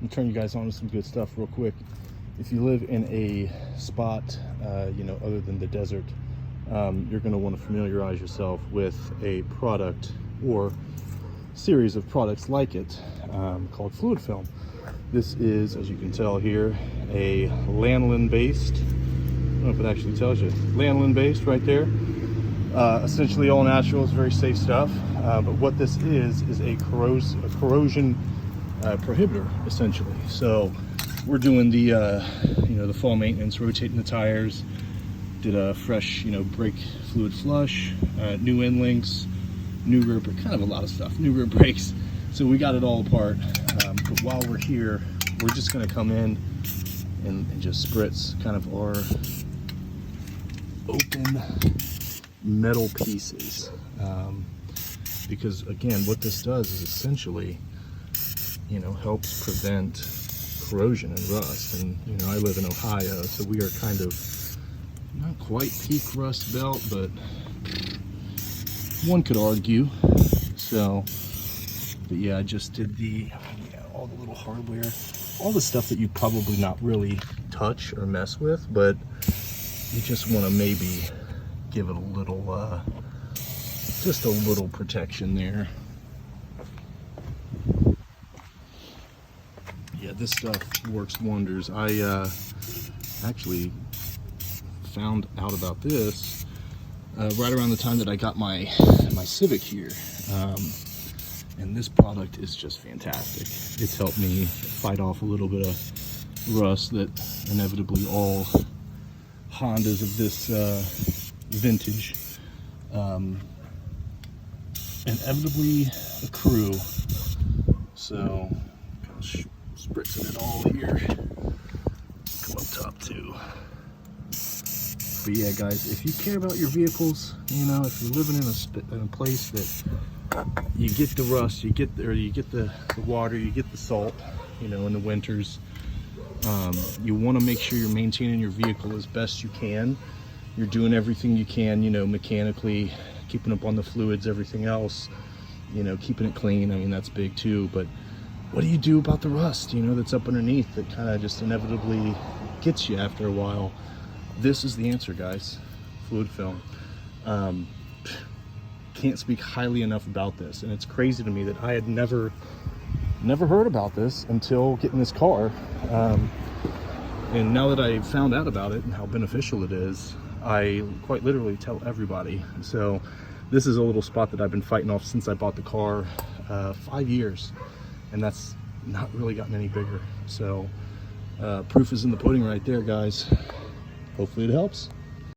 me turn you guys on to some good stuff real quick. If you live in a spot, other than the desert, you're going to want to familiarize yourself with a product or series of products like it, called Fluid Film. This is, as you can tell here, a lanolin based, I don't know if it actually tells you, lanolin based right there. Essentially all natural, it's very safe stuff. But what this is a corrosion prohibitor, essentially. So we're doing the the fall maintenance, rotating the tires, did a fresh brake fluid flush, new end links, new rear brake, kind of a lot of stuff, new rear brakes. So we got it all apart. But while we're here, we're just going to come in and just spritz kind of our open metal pieces, because again, what this does is essentially helps prevent corrosion and rust. And I live in Ohio, so we are kind of not quite peak rust belt, but one could argue. So but yeah, I just did all the little hardware, all the stuff that you probably not really touch or mess with, but you just want to maybe give it a little just a little protection there. Yeah, this stuff works wonders. I actually found out about this right around the time that I got my Civic here, and this product is just fantastic. It's helped me fight off a little bit of rust that inevitably all Hondas of this vintage inevitably accrue. So kind of spritzing it all here. Come up top too. But yeah, guys, if you care about your vehicles, if you're living in a place that you get the rust, you get the water, you get the salt, in the winters, you want to make sure you're maintaining your vehicle as best you can. You're doing everything you can, mechanically, keeping up on the fluids, everything else, keeping it clean. I mean, that's big too. But what do you do about the rust, that's up underneath that kind of just inevitably gets you after a while? This is the answer, guys. Fluid Film. Can't speak highly enough about this, and it's crazy to me that I had never heard about this until getting this car. And now that I found out about it and how beneficial it is, I quite literally tell everybody. So this is a little spot that I've been fighting off since I bought the car, 5 years, and that's not really gotten any bigger. So proof is in the pudding right there, guys. Hopefully it helps.